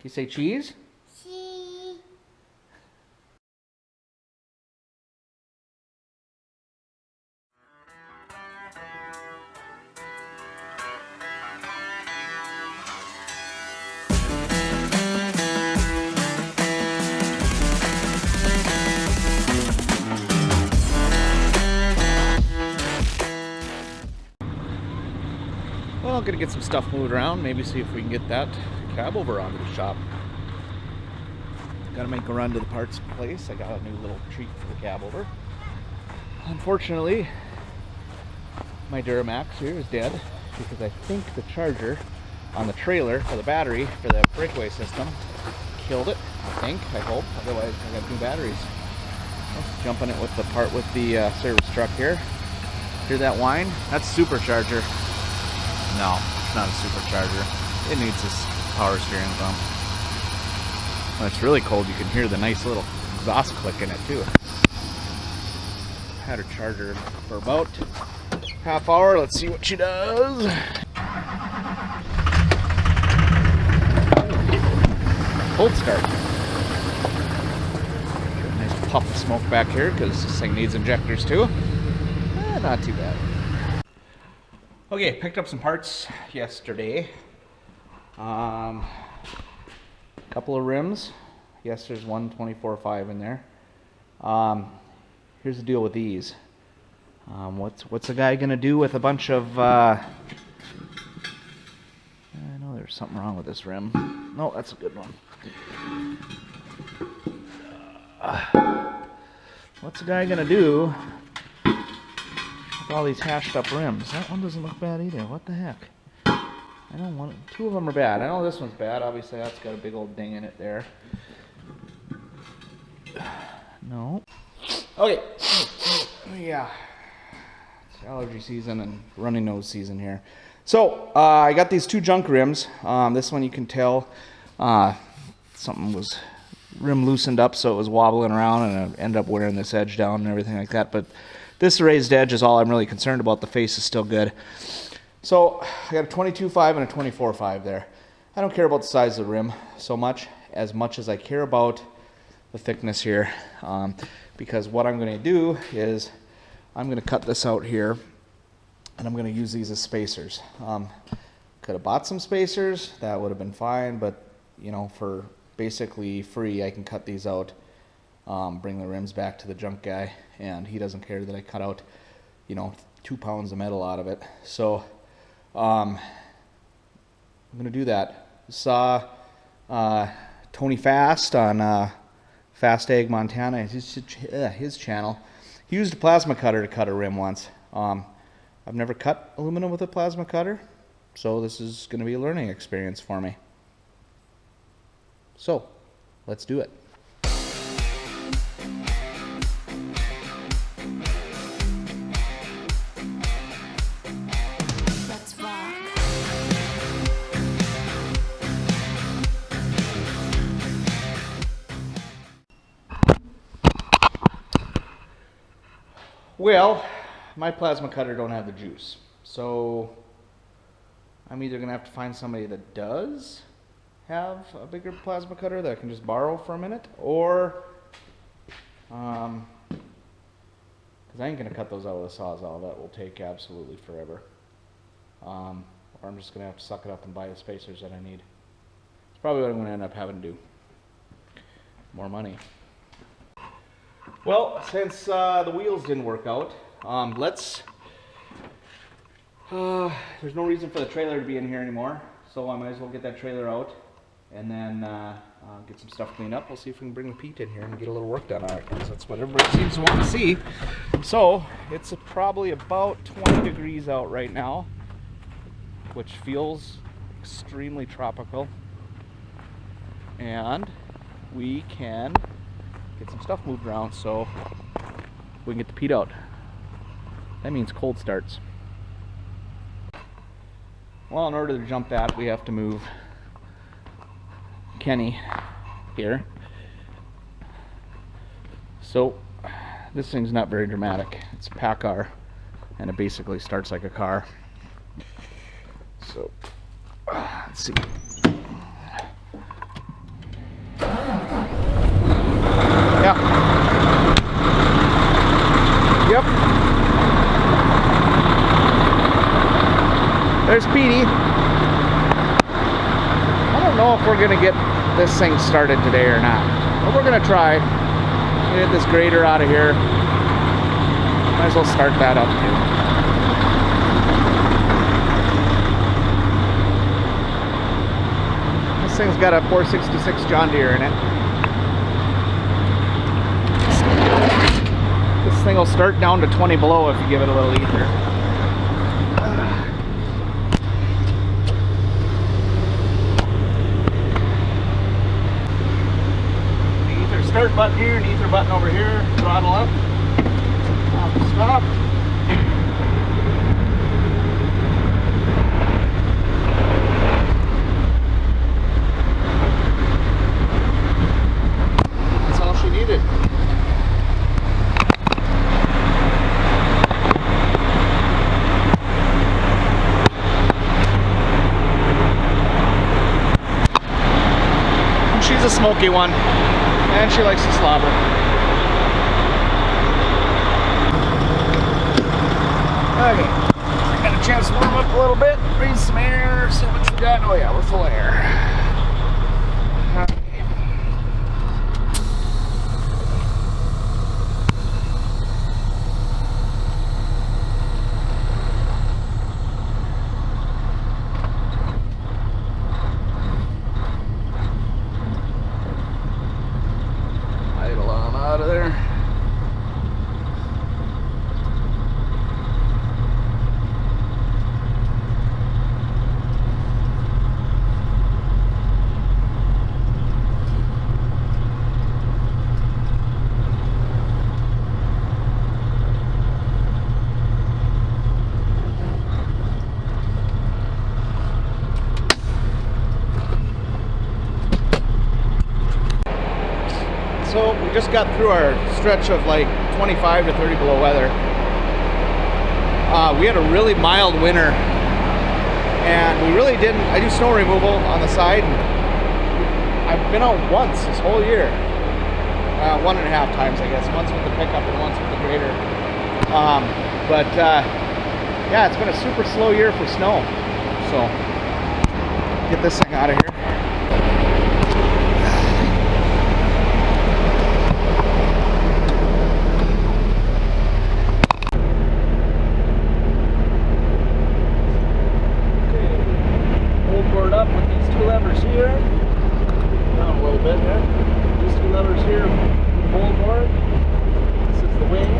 You say cheese? Cheese. Well, I'm gonna get some stuff moved around, maybe see if we can get that cab over onto the shop. Gotta make a run to the parts place. I got a new little treat for the cab over. Unfortunately, my Duramax here is dead because I think the charger on the trailer for the battery for the breakaway system killed it. I hope. Otherwise, I got new batteries. Let's jump in it with the part with the service truck here. Hear that whine? That's supercharger. No, it's not a supercharger. It needs this power steering pump. When it's really cold, you can hear the nice little exhaust click in it too. Had her charger for about half hour. Let's see what she does. Cold start. Got a nice puff of smoke back here because this thing needs injectors too. Not too bad. Okay, picked up some parts yesterday. Couple of rims. Yes, there's one 24.5 in there. Here's the deal with these. What's a guy gonna do with a bunch of? I know there's something wrong with this rim. No, that's a good one. What's a guy gonna do with all these hashed up rims? That one doesn't look bad either. What the heck? I don't want it. Two of them are bad. I know this one's bad. Obviously, that's got a big old ding in it there. No. Okay. Yeah. It's allergy season and runny nose season here. So, I got these two junk rims. This one you can tell something was rim loosened up, so it was wobbling around, and I ended up wearing this edge down and everything like that. But this raised edge is all I'm really concerned about. The face is still good. So I got a 22.5 and a 24.5 there. I don't care about the size of the rim so much as I care about the thickness here, because what I'm going to do is I'm going to cut this out here, and I'm going to use these as spacers. Could have bought some spacers, that would have been fine, but you know, for basically free I can cut these out, bring the rims back to the junk guy, and he doesn't care that I cut out, you know, 2 pounds of metal out of it. So I'm gonna do that. Saw Tony Fast on Fast Ag Montana, his channel. He used a plasma cutter to cut a rim once. I've never cut aluminum with a plasma cutter, so this is going to be a learning experience for me. So let's do it. Well, my plasma cutter don't have the juice, so I'm either gonna have to find somebody that does have a bigger plasma cutter that I can just borrow for a minute, or because I ain't gonna cut those out with a Sawzall. That will take absolutely forever. Or I'm just gonna have to suck it up and buy the spacers that I need. It's probably what I'm gonna end up having to do. More money. Well, since the wheels didn't work out, there's no reason for the trailer to be in here anymore, so I might as well get that trailer out and then get some stuff cleaned up. We'll see if we can bring the Pete in here and get a little work done on it, because that's what everybody seems to want to see. So, it's probably about 20 degrees out right now, which feels extremely tropical, and we can get some stuff moved around so we can get the Pete out. That means cold starts. Well, in order to jump that, we have to move Kenny here. So this thing's not very dramatic. It's a PACCAR, and it basically starts like a car. So let's see. there's Petey. I don't know if we're gonna get this thing started today or not, but we're gonna try. Get this grader out of here. Might as well start that up too. This thing's got a 466 John Deere in it. This thing will start down to 20 below if you give it a little ether. Start button here, and ether button over here, throttle up, stop. That's all she needed. And she's a smoky one. And she likes to slobber. Okay, I got a chance to warm up a little bit, breathe some air, see what we got. Oh yeah, we're full of air. Out of there. So we just got through our stretch of like 25 to 30 below weather. We had a really mild winter, and we really didn't. I do snow removal on the side, and I've been out once this whole year. 1.5 times, I guess. Once with the pickup and once with the grader. Yeah, it's been a super slow year for snow. So get this thing out of here. Up with these two levers here, down a little bit there. These two levers here, pull board. This is the wing.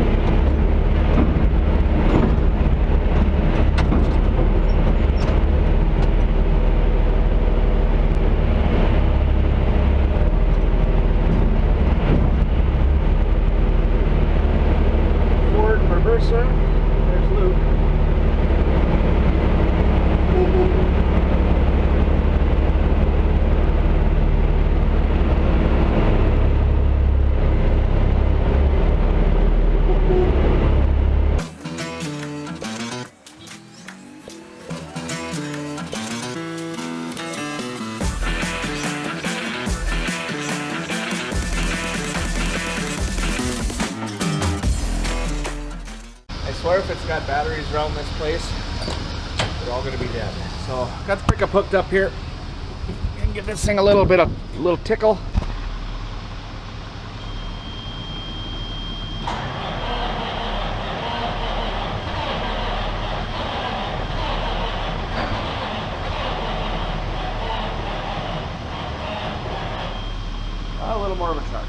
Forward reverser. There's Luke. I swear if it's got batteries around this place, they're all going to be dead. So got the pickup hooked up here and give this thing a little tickle. A little more of a charge.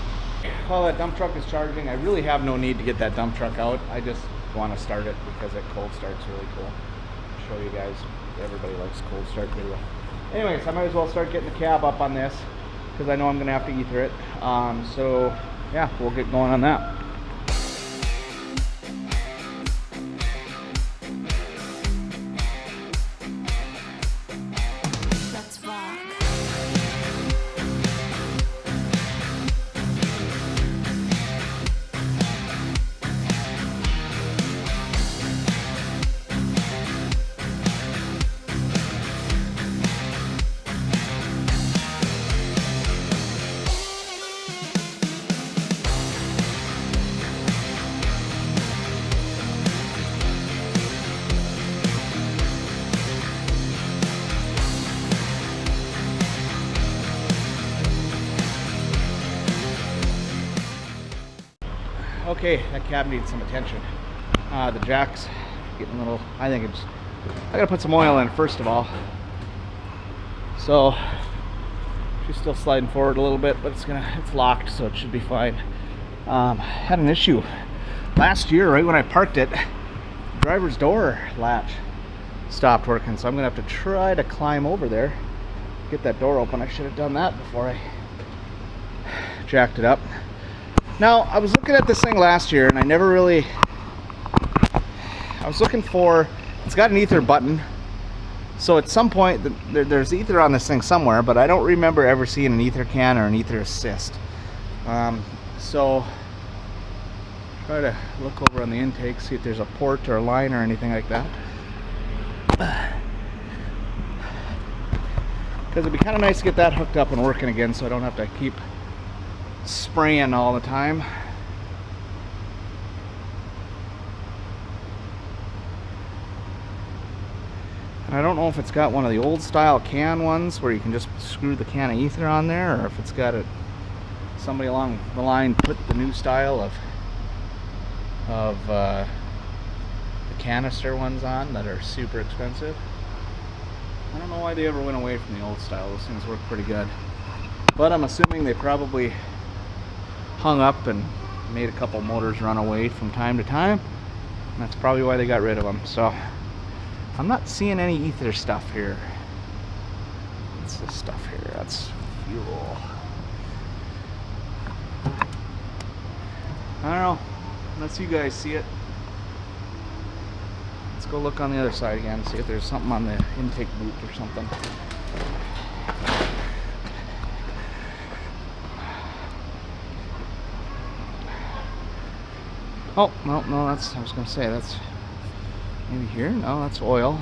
While that dump truck is charging, I really have no need to get that dump truck out. I just want to start it because that cold start's really cool. I'll show you guys. Everybody likes cold start video. Anyways, I might as well start getting the cab up on this because I know I'm going to have to ether it. So yeah, we'll get going on that. Okay, that cab needs some attention. The jack's getting a little, I gotta put some oil in it first of all. So she's still sliding forward a little bit, but it's locked, so it should be fine. Had an issue last year right when I parked it. The driver's door latch stopped working, so I'm gonna have to try to climb over there, get that door open. I should have done that before I jacked it up. Now, I was looking at this thing last year and I was looking for, it's got an ether button, so at some point there's ether on this thing somewhere, but I don't remember ever seeing an ether can or an ether assist. So try to look over on the intake, see if there's a port or a line or anything like that, because it'd be kind of nice to get that hooked up and working again so I don't have to keep spraying all the time. And I don't know if it's got one of the old style can ones where you can just screw the can of ether on there, or if it's got it, somebody along the line put the new style of the canister ones on that are super expensive. I don't know why they ever went away from the old style. Those things work pretty good, but I'm assuming they probably hung up and made a couple motors run away from time to time, and that's probably why they got rid of them. So I'm not seeing any ether stuff here. What's this stuff here? That's fuel. I don't know, unless you guys see it. Let's go look on the other side again, see if there's something on the intake boot or something. Oh, no, that's, I was going to say, that's maybe here? No, that's oil.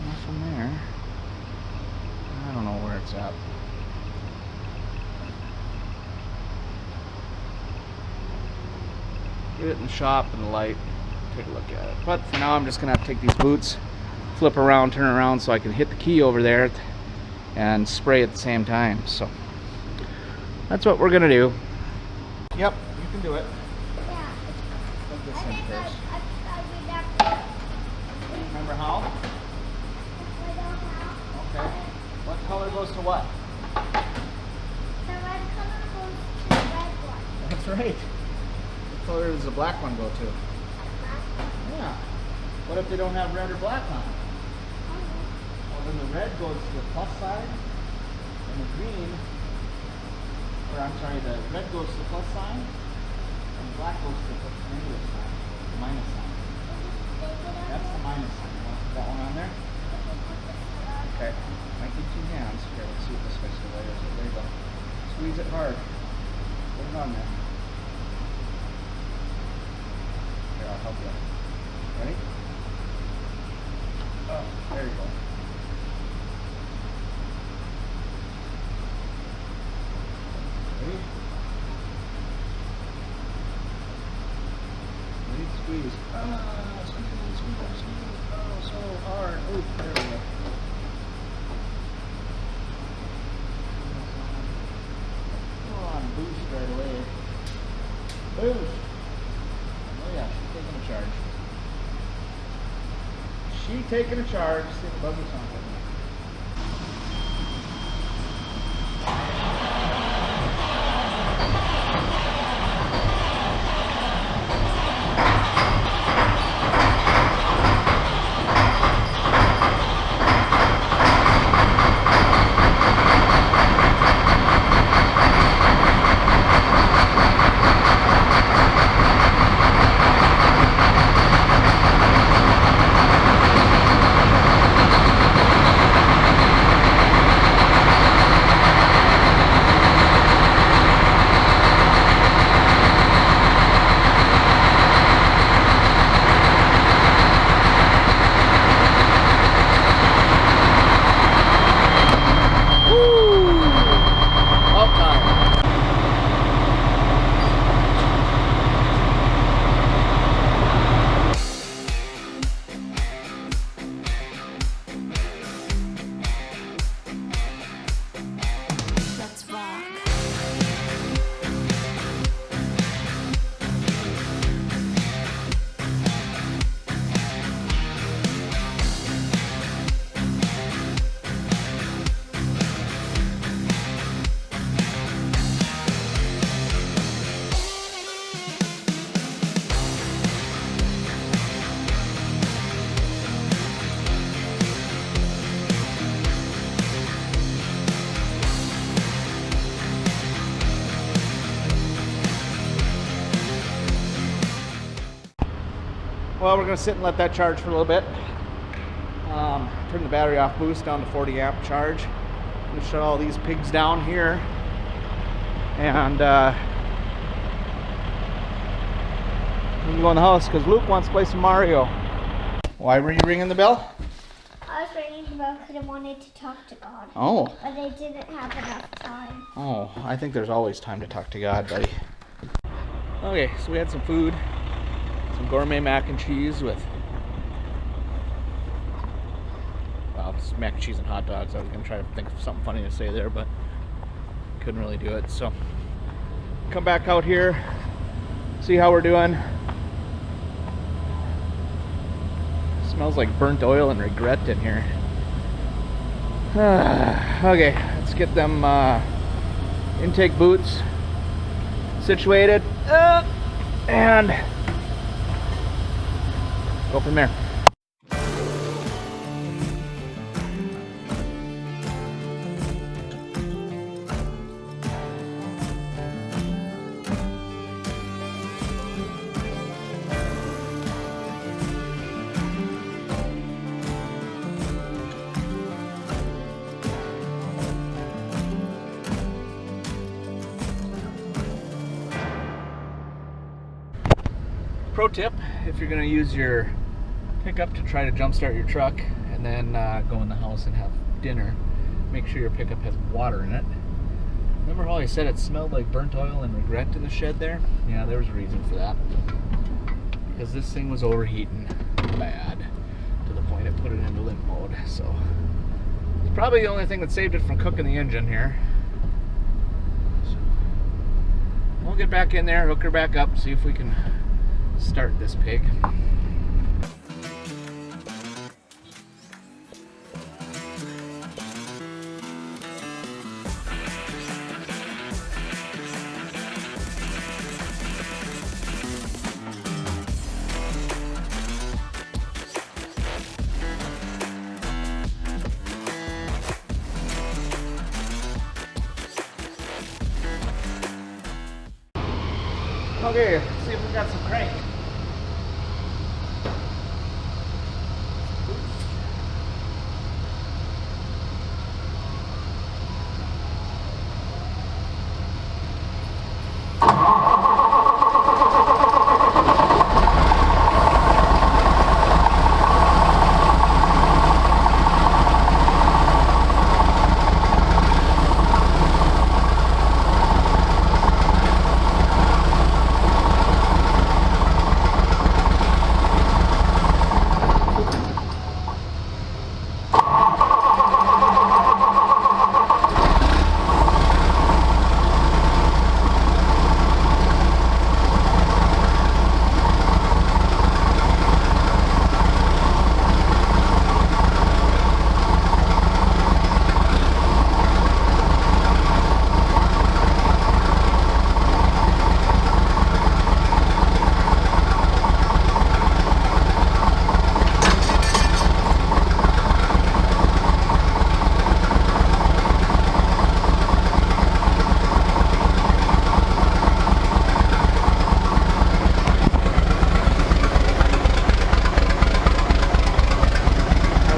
Nothing there. I don't know where it's at. Get it in the shop and the light, take a look at it. But for now I'm just going to have to take these boots, flip around, turn around so I can hit the key over there and spray at the same time. So that's what we're gonna do. Yep, you can do it. Yeah. Plug this in first. Remember how? Okay. What color goes to what? The red color goes to the red one. That's right. What color does the black one go to? Yeah. What if they don't have red or black on it? Well, then the red goes to the plus side, and the green, or I'm sorry, the red goes to the plus sign, and the black goes to the negative sign, the minus sign. That's the minus sign. You want to put that one on there? Okay. Might need two hands. Here, let's see what this fits the way is. There you go. Squeeze it hard. Put it on there. Here, I'll help you. Ready? Oh, there you go. Squeeze. Squeeze. Oh, so hard. Oh, there we go. Come on, boost right away. Boost. Oh yeah, she's taking a charge. She's taking a charge. See if the buzzer sounds like that. Well, we're gonna sit and let that charge for a little bit. Turn the battery off boost down to 40 amp charge. I'm gonna shut all these pigs down here. And we can go in the house because Luke wants to play some Mario. Why were you ringing the bell? I was ringing the bell because I wanted to talk to God. Oh. But I didn't have enough time. Oh, I think there's always time to talk to God, buddy. Okay, so we had some food. Some gourmet mac and cheese with, well, it's mac and cheese and hot dogs. I was going to try to think of something funny to say there, but couldn't really do it. So, come back out here, see how we're doing. Smells like burnt oil and regret in here. Okay, let's get them intake boots situated and go from there. Pro tip, if you're going to use your pickup to try to jumpstart your truck and then go in the house and have dinner, make sure your pickup has water in it. Remember how I said it smelled like burnt oil and regret in the shed there? Yeah, there was a reason for that. Because this thing was overheating bad to the point it put it into limp mode. So it's probably the only thing that saved it from cooking the engine here. So we'll get back in there, hook her back up, see if we can start this pig. Okay, let's see if we got some crank.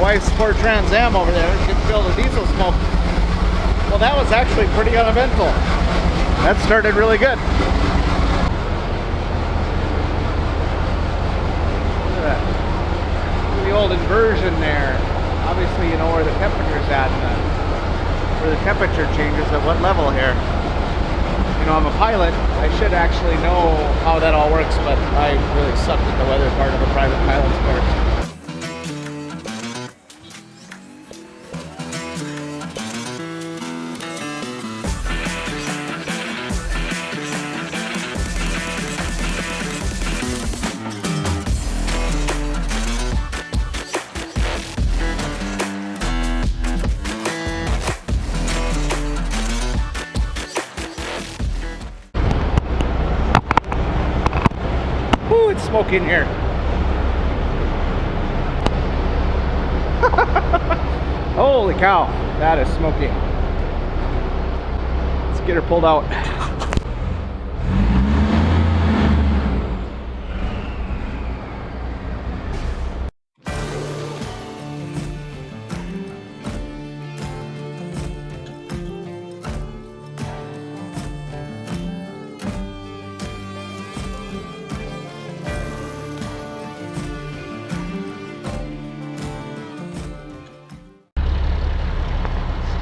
Wife's Ford Trans Am over there. You can feel the diesel smoke. Well, that was actually pretty uneventful. That started really good. Look at that. Look at the old inversion there. Obviously, you know where the temperature's at, and where the temperature changes at what level here. You know, I'm a pilot. I should actually know how that all works, but I really sucked at the weather part of a private pilot's course. It's smoky in here. Holy cow, that is smoky. Let's get her pulled out.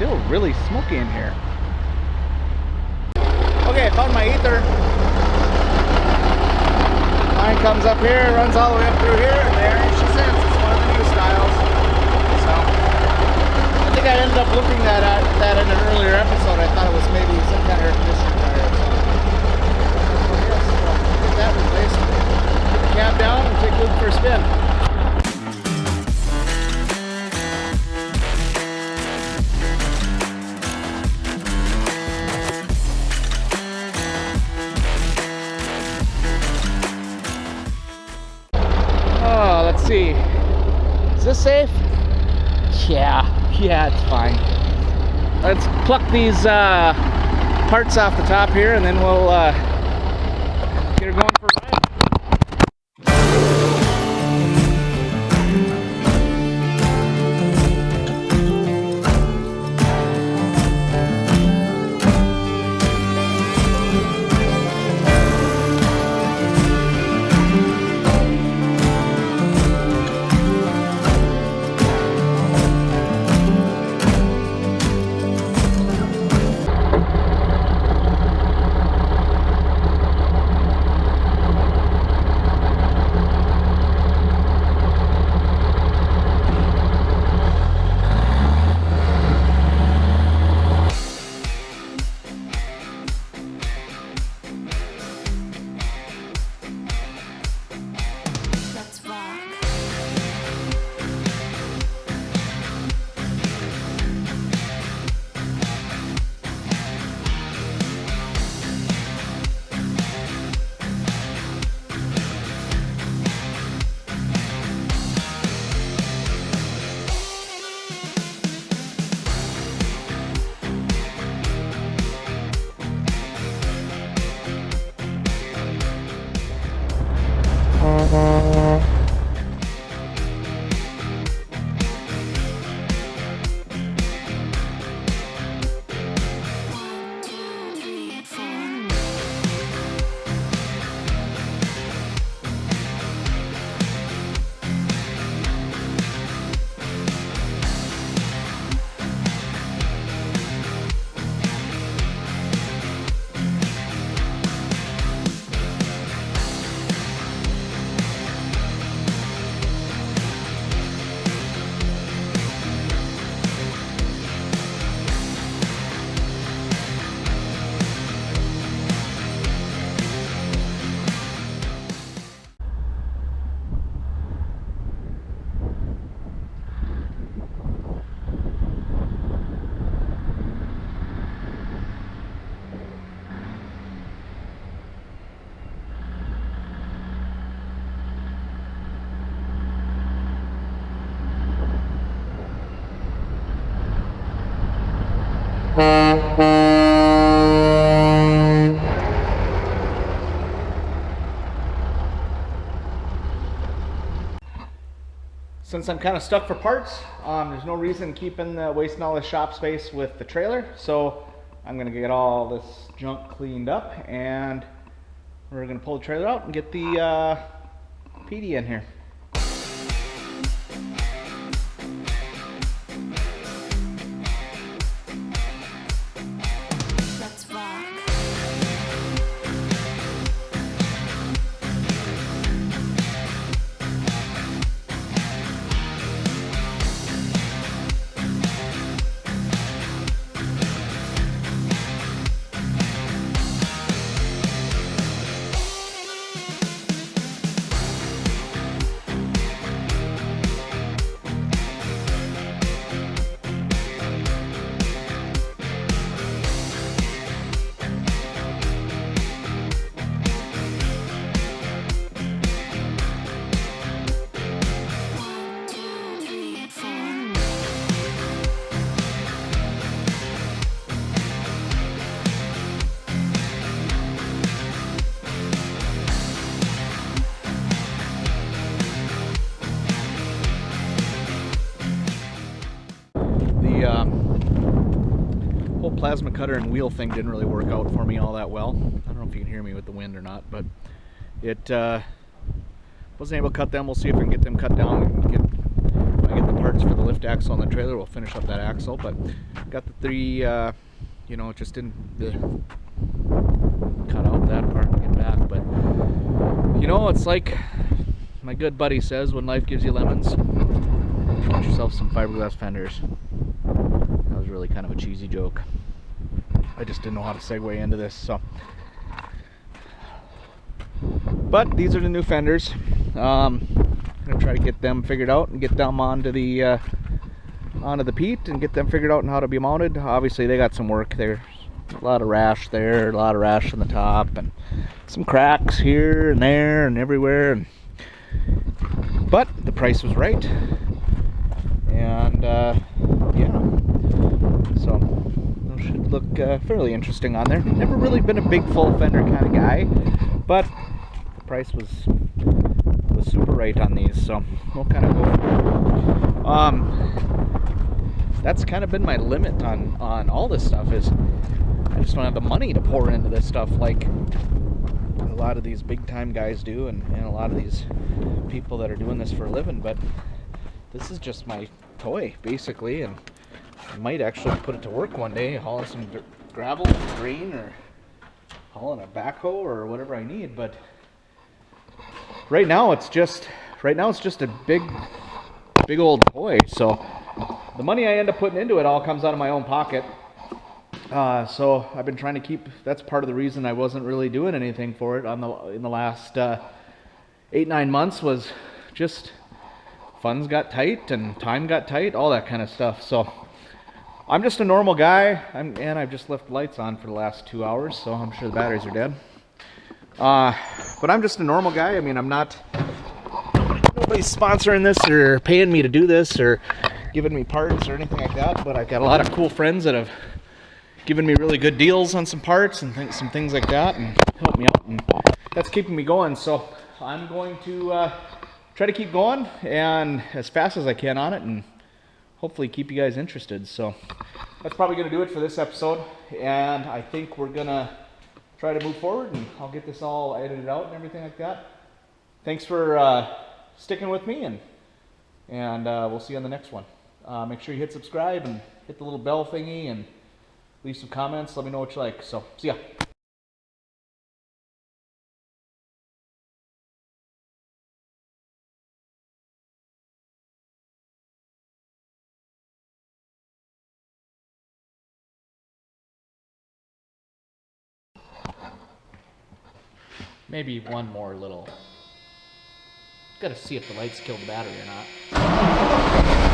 still really smoky in here. Okay, I found my ether. Line comes up here, runs all the way up through here, and there she sits. It's one of the new styles. So I think I ended up looking at that in an earlier episode. I thought it was maybe some kind of air conditioning tire. So get that replaced. Put the cab down and take Luke for a spin. Oh, let's see. Is this safe? Yeah, it's fine. Let's pluck these parts off the top here, and then we'll get her going for a ride. Since I'm kind of stuck for parts, there's no reason keeping wasting all this shop space with the trailer, so I'm gonna get all this junk cleaned up and we're gonna pull the trailer out and get the PD in here. Whole plasma cutter and wheel thing didn't really work out for me all that well. I don't know if you can hear me with the wind or not, but it wasn't able to cut them. We'll see if we can get them cut down and get I get the parts for the lift axle on the trailer, we'll finish up that axle. But got the three, you know, just didn't cut out that part and get back. But you know, it's like my good buddy says, when life gives you lemons, get yourself some fiberglass fenders. That was really kind of a cheesy joke. I just didn't know how to segue into this, so. But these are the new fenders. I'm gonna try to get them figured out and get them onto the Pete and get them figured out on how to be mounted. Obviously, they got some work there. A lot of rash there, a lot of rash on the top, and some cracks here and there and everywhere. But the price was right, and yeah, so those should look fairly interesting on there. Never really been a big full fender kind of guy, but the price was super right on these, so we'll kind of go. That's kind of been my limit on all this stuff, is I just don't have the money to pour into this stuff like a lot of these big time guys do, and a lot of these people that are doing this for a living. But this is just my toy basically, and I might actually put it to work one day, hauling some gravel, grain, or hauling a backhoe or whatever I need. But right now it's just a big old toy. So the money I end up putting into it all comes out of my own pocket. So I've been trying to keep, that's part of the reason I wasn't really doing anything for it in the last 8-9 months, was just funds got tight and time got tight, all that kind of stuff. So I'm just a normal guy, and I've just left lights on for the last 2 hours, so I'm sure the batteries are dead. But I'm just a normal guy. I mean, I'm not, nobody's sponsoring this or paying me to do this or giving me parts or anything like that, but I've got a lot of cool friends that have given me really good deals on some parts and some things like that, and helped me out, and that's keeping me going. So I'm going to try to keep going and as fast as I can on it, and hopefully keep you guys interested. So that's probably going to do it for this episode, and I think we're gonna try to move forward, and I'll get this all edited out and everything like that. Thanks for sticking with me, and we'll see you on the next one. Make sure you hit subscribe and hit the little bell thingy, and leave some comments. Let me know what you like. So, see ya. Maybe one more little. Gotta see if the lights kill the battery or not.